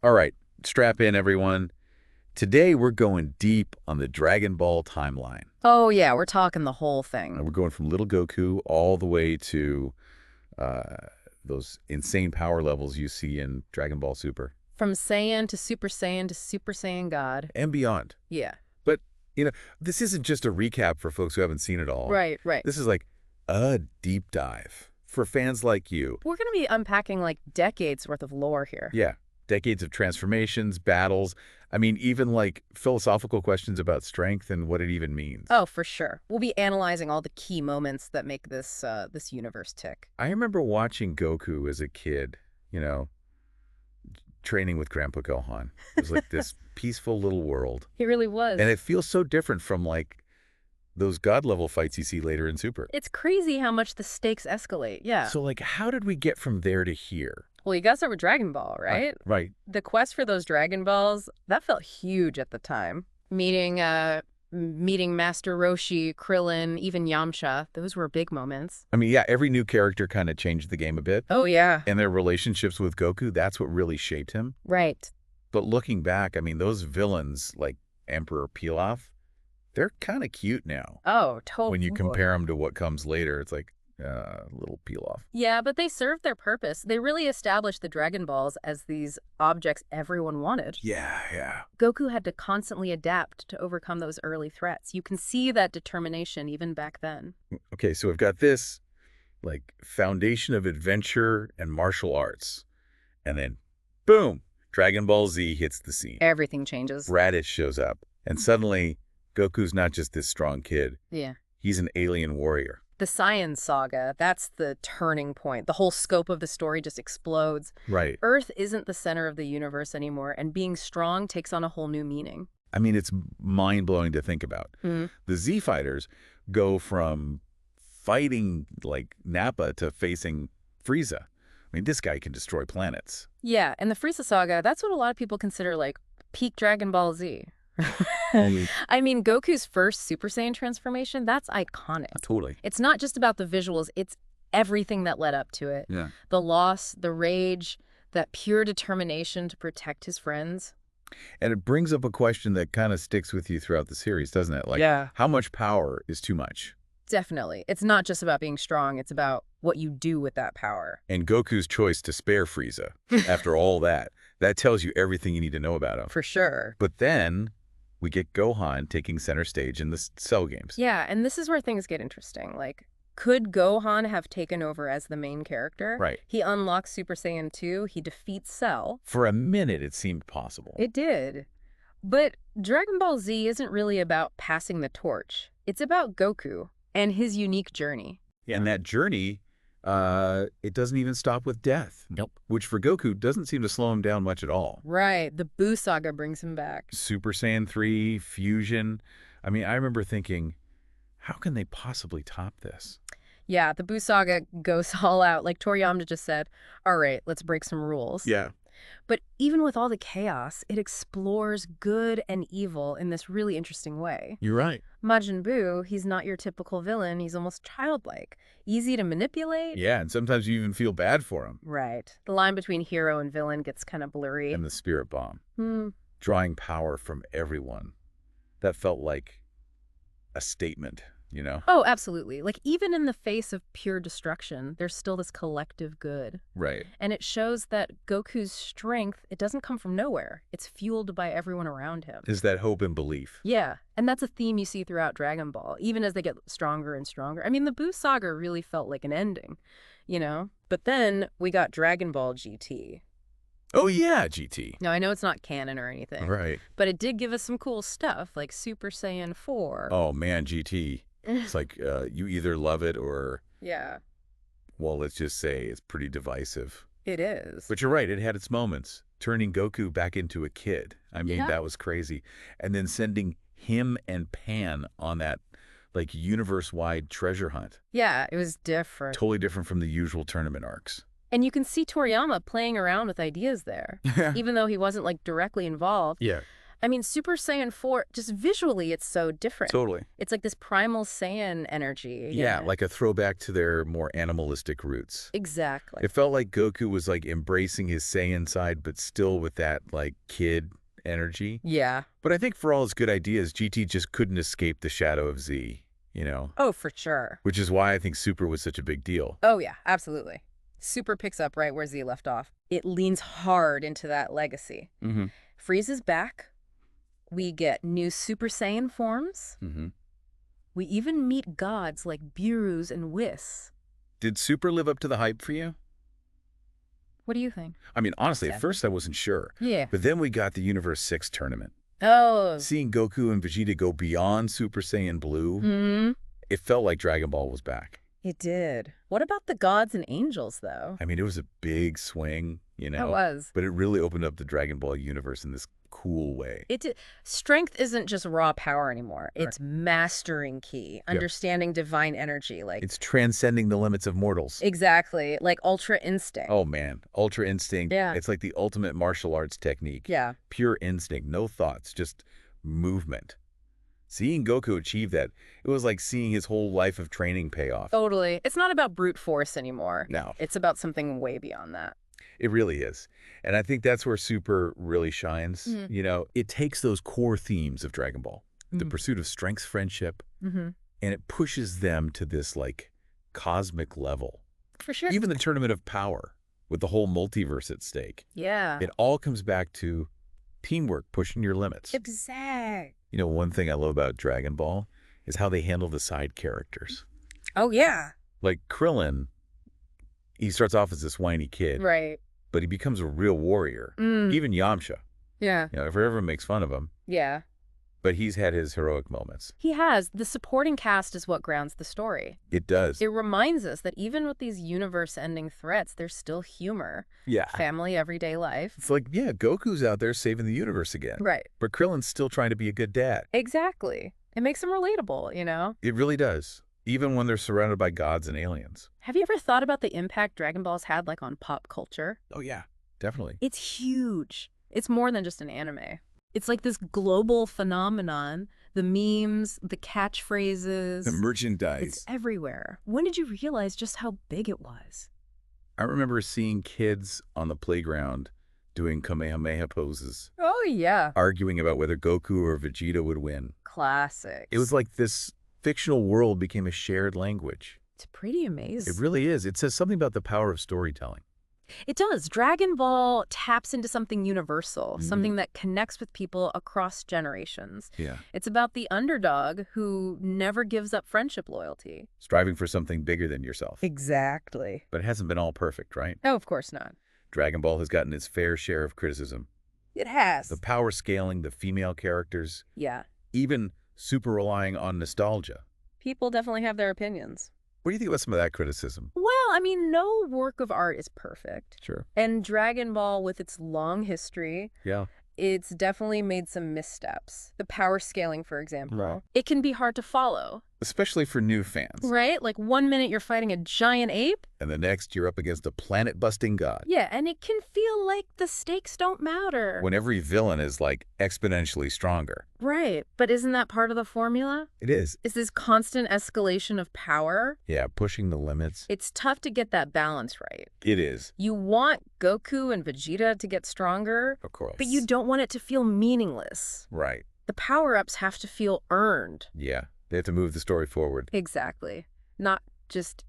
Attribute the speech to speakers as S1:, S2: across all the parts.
S1: All right, strap in, everyone. Today we're going deep on the Dragon Ball timeline.
S2: Oh, yeah, we're talking the whole thing.
S1: And we're going from little Goku all the way to uh, those insane power levels you see in Dragon Ball Super.
S2: From Saiyan to Super Saiyan God.
S1: And beyond.
S2: Yeah.
S1: But, this isn't just a recap for folks who haven't seen it all.
S2: Right, right.
S1: This is like a deep dive for fans like you.
S2: We're going to be unpacking like decades worth of lore here.
S1: Yeah. Decades of transformations, battles. I mean, even like philosophical questions about strength and what it even means.
S2: Oh, for sure. We'll be analyzing all the key moments that make this this universe tick.
S1: I remember watching Goku as a kid, training with Grandpa Gohan. It was like this peaceful little world.
S2: He really was.
S1: And it feels so different from like those god level fights you see later in Super.
S2: It's crazy how much the stakes escalate. Yeah.
S1: So like, how did we get from there to here?
S2: Well, you got to start with Dragon Ball, right?
S1: Right.
S2: The quest for those Dragon Balls, that felt huge at the time. Meeting Master Roshi, Krillin, even Yamcha, those were big moments.
S1: I mean, yeah, every new character kind of changed the game a bit.
S2: Oh, yeah.
S1: And their relationships with Goku, that's what really shaped him.
S2: Right.
S1: But looking back, I mean, those villains like Emperor Pilaf, they're kind of cute now.
S2: Oh, totally.
S1: When you compare them to what comes later, it's like, little Pilaf.
S2: Yeah, but they served their purpose. They really established the Dragon Balls as these objects everyone wanted.
S1: Yeah, yeah.
S2: Goku had to constantly adapt to overcome those early threats. You can see that determination even back then.
S1: Okay, so we've got this, like, foundation of adventure and martial arts. And then, boom, Dragon Ball Z hits the scene.
S2: Everything changes.
S1: Raditz shows up. And suddenly, Goku's not just this strong kid.
S2: Yeah.
S1: He's an alien warrior.
S2: The Saiyan Saga, that's the turning point. The whole scope of the story just explodes.
S1: Right.
S2: Earth isn't the center of the universe anymore, and being strong takes on a whole new meaning.
S1: I mean, it's mind-blowing to think about.
S2: Mm-hmm.
S1: The Z fighters go from fighting like Nappa to facing Frieza. I mean, this guy can destroy planets.
S2: Yeah, and the Frieza Saga, that's what a lot of people consider like peak Dragon Ball Z. I mean, Goku's first Super Saiyan transformation, that's iconic.
S1: Totally.
S2: It's not just about the visuals, it's everything that led up to it.
S1: Yeah.
S2: The loss, the rage, that pure determination to protect his friends.
S1: And it brings up a question that kind of sticks with you throughout the series, doesn't it? Like,
S2: yeah.
S1: How much power is too much?
S2: Definitely. It's not just about being strong, it's about what you do with that power.
S1: And Goku's choice to spare Frieza, after all that tells you everything you need to know about him.
S2: For sure.
S1: But then we get Gohan taking center stage in the Cell games.
S2: Yeah, and this is where things get interesting. Like, could Gohan have taken over as the main character?
S1: Right.
S2: He unlocks Super Saiyan 2, he defeats Cell.
S1: For a minute, it seemed possible.
S2: It did. But Dragon Ball Z isn't really about passing the torch. It's about Goku and his unique journey.
S1: Yeah, and that journey, it doesn't even stop with death.
S3: Nope.
S1: Which for Goku doesn't seem to slow him down much at all.
S2: Right. The Buu Saga brings him back.
S1: Super Saiyan 3, Fusion. I mean, I remember thinking, how can they possibly top this?
S2: Yeah, the Buu Saga goes all out. Like Toriyama just said, all right, let's break some rules.
S1: Yeah.
S2: But even with all the chaos, it explores good and evil in this really interesting way.
S3: You're right.
S2: Majin Buu, he's not your typical villain. He's almost childlike, easy to manipulate.
S1: Yeah, and sometimes you even feel bad for him.
S2: Right. The line between hero and villain gets kind of blurry.
S1: And the Spirit Bomb.
S2: Hmm.
S1: Drawing power from everyone. That felt like a statement, you know?
S2: Oh, absolutely. Like, even in the face of pure destruction, there's still this collective good.
S1: Right.
S2: And it shows that Goku's strength, it doesn't come from nowhere. It's fueled by everyone around him.
S1: Is that hope and belief?
S2: Yeah, and that's a theme you see throughout Dragon Ball, even as they get stronger and stronger. I mean, the Buu Saga really felt like an ending, you know? But then we got Dragon Ball GT.
S1: Oh, yeah, GT.
S2: Now, I know it's not canon or anything.
S1: Right.
S2: But it did give us some cool stuff, like Super Saiyan 4.
S1: Oh, man, GT. It's like you either love it or,
S2: Yeah,
S1: well, let's just say it's pretty divisive.
S2: it is.
S1: But you're right, it had its moments. Turning Goku back into a kid. I mean,
S2: Yeah.
S1: that was crazy. And then sending him and Pan on that, like, universe-wide treasure hunt.
S2: Yeah, it was different.
S1: Totally different from the usual tournament arcs.
S2: And you can see Toriyama playing around with ideas there, even though he wasn't, like, directly involved.
S1: Yeah.
S2: I mean, Super Saiyan 4, just visually, it's so different.
S1: Totally.
S2: It's like this primal Saiyan energy.
S1: Yeah, like a throwback to their more animalistic roots.
S2: Exactly.
S1: It felt like Goku was like embracing his Saiyan side, but still with that like kid energy.
S2: Yeah.
S1: But I think for all his good ideas, GT just couldn't escape the shadow of Z, you know?
S2: Oh, for sure.
S1: Which is why I think Super was such a big deal.
S2: Oh, yeah, absolutely. Super picks up right where Z left off. It leans hard into that legacy.
S1: Mm-hmm.
S2: Frieza's back. We get new Super Saiyan forms.
S1: Mm-hmm.
S2: We even meet gods like Beerus and Whis.
S1: Did Super live up to the hype for you?
S2: What do you think?
S1: I mean, honestly, at first I wasn't sure.
S2: Yeah.
S1: But then we got the Universe 6 tournament.
S2: Oh.
S1: Seeing Goku and Vegeta go beyond Super Saiyan Blue,
S2: Hmm.
S1: it felt like Dragon Ball was back.
S2: It did. What about the gods and angels, though?
S1: I mean, it was a big swing, you know?
S2: It was.
S1: But it really opened up the Dragon Ball universe in this cool way.
S2: It did. Strength isn't just raw power anymore. It's mastering ki, understanding divine energy. Like
S1: It's transcending the limits of mortals.
S2: exactly, like Ultra Instinct.
S1: Oh, man. Ultra Instinct.
S2: Yeah.
S1: It's like the ultimate martial arts technique.
S2: Yeah.
S1: Pure instinct, no thoughts, just movement. Seeing Goku achieve that, it was like seeing his whole life of training pay off.
S2: Totally. It's not about brute force anymore.
S1: No.
S2: It's about something way beyond that.
S1: It really is. And I think that's where Super really shines.
S2: Mhm.
S1: You know, it takes those core themes of Dragon Ball, the
S2: Mhm.
S1: pursuit of strength, friendship,
S2: Mm-hmm.
S1: and it pushes them to this like cosmic level.
S2: For sure.
S1: Even the Tournament of Power with the whole multiverse at stake.
S2: Yeah.
S1: It all comes back to teamwork, pushing your limits.
S2: Exact.
S1: You know, one thing I love about Dragon Ball is how they handle the side characters.
S2: Oh, yeah.
S1: Like Krillin, he starts off as this whiny kid,
S2: Right.
S1: but he becomes a real warrior.
S2: Mm.
S1: Even Yamcha,
S2: Yeah.
S1: you know, everyone makes fun of him,
S2: Yeah.
S1: but he's had his heroic moments.
S2: He has. The supporting cast is what grounds the story.
S1: It does.
S2: It reminds us that even with these universe-ending threats, there's still humor,
S1: Yeah.
S2: family, everyday life.
S1: It's like, yeah, Goku's out there saving the universe again.
S2: Right.
S1: But Krillin's still trying to be a good dad.
S2: Exactly. It makes them relatable, you know?
S1: It really does. Even when they're surrounded by gods and aliens.
S2: Have you ever thought about the impact Dragon Ball's had, like, on pop culture?
S1: Oh, yeah, definitely.
S2: It's huge. It's more than just an anime. It's like this global phenomenon. The memes, the catchphrases.
S1: The merchandise.
S2: It's everywhere. When did you realize just how big it was?
S1: I remember seeing kids on the playground doing Kamehameha poses,
S2: Oh, yeah.
S1: arguing about whether Goku or Vegeta would win.
S2: Classics.
S1: It was like this fictional world became a shared language.
S2: It's pretty amazing.
S1: It really is. It says something about the power of storytelling.
S2: It does. Dragon Ball taps into something universal, something that connects with people across generations.
S1: Yeah.
S2: It's about the underdog who never gives up friendship loyalty.
S1: Striving for something bigger than yourself.
S2: Exactly.
S1: But it hasn't been all perfect, right?
S2: Oh, of course not.
S1: Dragon Ball has gotten its fair share of criticism.
S2: It has.
S1: The power scaling, the female characters,
S2: Yeah.
S1: even Super relying on nostalgia.
S2: People definitely have their opinions.
S1: What do you think about some of that criticism?
S2: Well, I mean, no work of art is perfect.
S1: Sure.
S2: And Dragon Ball, with its long history,
S1: Yeah.
S2: it's definitely made some missteps. The power scaling, for example.
S1: Right.
S2: It can be hard to follow.
S1: Especially for new fans.
S2: Right? Like 1 minute you're fighting a giant ape.
S1: And the next you're up against a planet-busting god.
S2: Yeah, and it can feel like the stakes don't matter.
S1: When every villain is like exponentially stronger.
S2: Right. But isn't that part of the formula?
S1: It is.
S2: Is this constant escalation of power?
S1: Yeah, pushing the limits.
S2: It's tough to get that balance right.
S1: It is.
S2: You want Goku and Vegeta to get stronger,
S1: Of course.
S2: but you don't want it to feel meaningless.
S1: Right.
S2: The power-ups have to feel earned.
S1: Yeah. They have to move the story forward.
S2: Exactly. Not just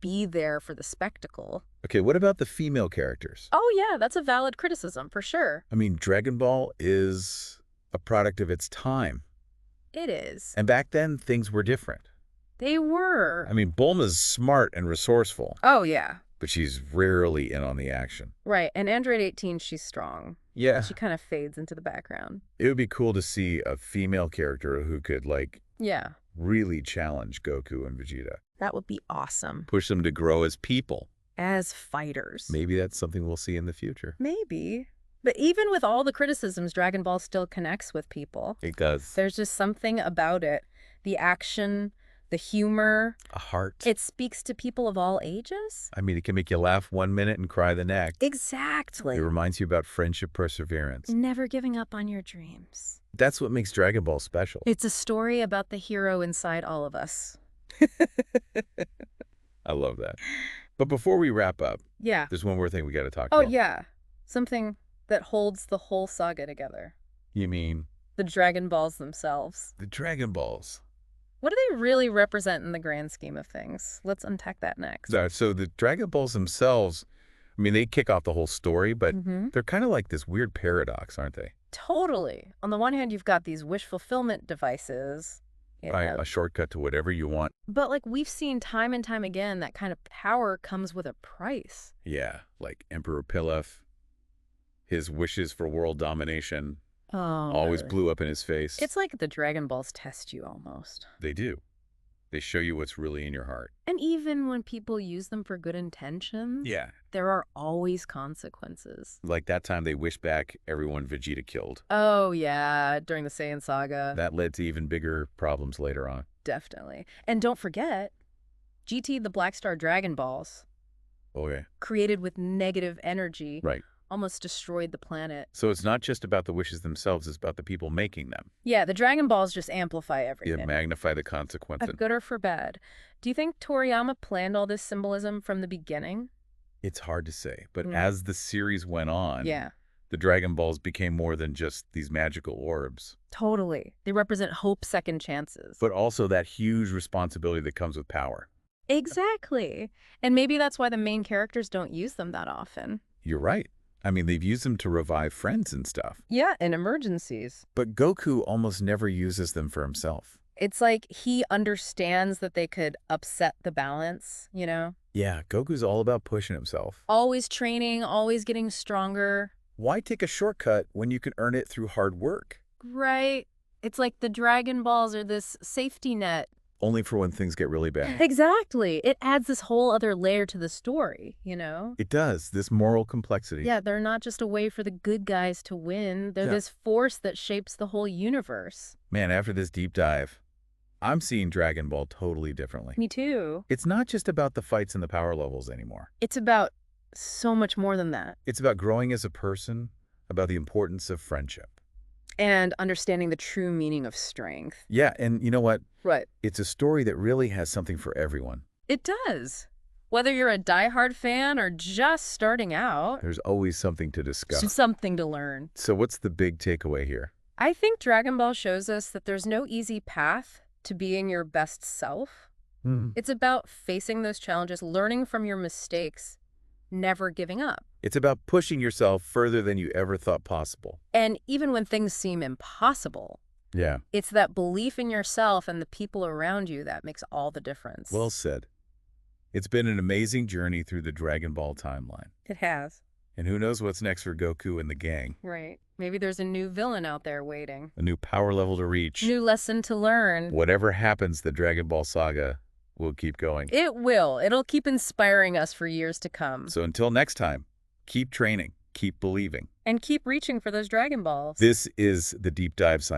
S2: be there for the spectacle.
S1: Okay, what about the female characters?
S2: Oh, yeah, that's a valid criticism, for sure.
S1: I mean, Dragon Ball is a product of its time.
S2: It is.
S1: And back then, things were different.
S2: They were.
S1: I mean, Bulma's smart and resourceful,
S2: Oh, yeah.
S1: but she's rarely in on the action.
S2: Right. And Android 18, she's strong.
S1: Yeah.
S2: She kind of fades into the background.
S1: It would be cool to see a female character who could, like,
S2: Yeah.
S1: really challenge Goku and Vegeta.
S2: That would be awesome.
S1: Push them to grow as people.
S2: As fighters.
S1: Maybe that's something we'll see in the future.
S2: Maybe. But even with all the criticisms, Dragon Ball still connects with people.
S1: It does.
S2: There's just something about it. The action, the humor.
S1: A heart.
S2: It speaks to people of all ages.
S1: I mean, it can make you laugh 1 minute and cry the next.
S2: Exactly.
S1: It reminds you about friendship perseverance.
S2: Never giving up on your dreams.
S1: That's what makes Dragon Ball special.
S2: It's a story about the hero inside all of us.
S1: I love that. But before we wrap up,
S2: Yeah.
S1: there's one more thing we got to talk
S2: Oh,
S1: about.
S2: yeah. Something that holds the whole saga together.
S1: You mean
S2: The Dragon Balls themselves.
S1: the Dragon Balls?
S2: What do they really represent in the grand scheme of things? Let's unpack that next.
S1: So the Dragon Balls themselves, I mean, they kick off the whole story, but they're kind of like this weird paradox, aren't they?
S2: Totally. On the one hand, you've got these wish fulfillment devices. you
S1: Right,
S2: know,
S1: a shortcut to whatever you want.
S2: But like we've seen time and time again, that kind of power comes with a price.
S1: Yeah, like Emperor Pilaf, his wishes for world domination
S2: Oh,
S1: always
S2: really?
S1: blew up in his face.
S2: It's like the Dragon Balls test you almost.
S1: They do. They show you what's really in your heart.
S2: And even when people use them for good intentions,
S1: Yeah.
S2: there are always consequences.
S1: Like that time they wished back everyone Vegeta killed.
S2: Oh, yeah, during the Saiyan saga.
S1: That led to even bigger problems later on.
S2: Definitely. And don't forget, GT, the Black Star Dragon Balls,
S1: Oh, yeah.
S2: created with negative energy,
S1: Right.
S2: almost destroyed the planet.
S1: So it's not just about the wishes themselves, it's about the people making them.
S2: Yeah, the Dragon Balls just amplify everything.
S1: Yeah, magnify the
S2: For
S1: consequences.
S2: good or for bad. Do you think Toriyama planned all this symbolism from the beginning?
S1: It's hard to say, but
S2: Mm.
S1: as the series went on,
S2: Yeah,
S1: the Dragon Balls became more than just these magical orbs,
S2: totally. They represent hope, second chances.
S1: but also that huge responsibility that comes with power.
S2: Exactly. And maybe that's why the main characters don't use them that often.
S1: You're right. I mean, they've used them to revive friends and stuff,
S2: Yeah, in emergencies.
S1: but Goku almost never uses them for himself.
S2: It's like he understands that they could upset the balance, you know?
S1: Yeah, Goku's all about pushing himself.
S2: Always training, always getting stronger.
S1: Why take a shortcut when you can earn it through hard work?
S2: Right. It's like the Dragon Balls are this safety net.
S1: Only for when things get really bad.
S2: Exactly. It adds this whole other layer to the story, you know?
S1: It does, this moral complexity.
S2: Yeah, they're not just a way for the good guys to win. They're this force that shapes the whole universe.
S1: Man, after this deep dive, I'm seeing Dragon Ball totally differently.
S2: Me too.
S1: It's not just about the fights and the power levels anymore.
S2: It's about so much more than that.
S1: It's about growing as a person, about the importance of friendship.
S2: And understanding the true meaning of strength.
S1: Yeah, and you know what?
S2: Right.
S1: It's a story that really has something for everyone.
S2: It does. Whether you're a diehard fan or just starting out,
S1: There's always something to
S2: it's
S1: discuss.
S2: something to learn.
S1: So what's the big takeaway here?
S2: I think Dragon Ball shows us that there's no easy path to being your best self. It's about facing those challenges, learning from your mistakes, never giving up.
S1: It's about pushing yourself further than you ever thought possible.
S2: And even when things seem impossible,
S1: Yeah.
S2: it's that belief in yourself and the people around you that makes all the difference.
S1: Well said. It's been an amazing journey through the Dragon Ball timeline.
S2: It has.
S1: And who knows what's next for Goku and the gang?
S2: Right. Maybe there's a new villain out there waiting.
S1: A new power level to reach.
S2: New lesson to learn.
S1: Whatever happens, the Dragon Ball saga will keep going.
S2: It will. It'll keep inspiring us for years to come.
S1: So until next time, keep training, keep believing.
S2: And keep reaching for those Dragon Balls.
S1: This is the Deep Dive sign.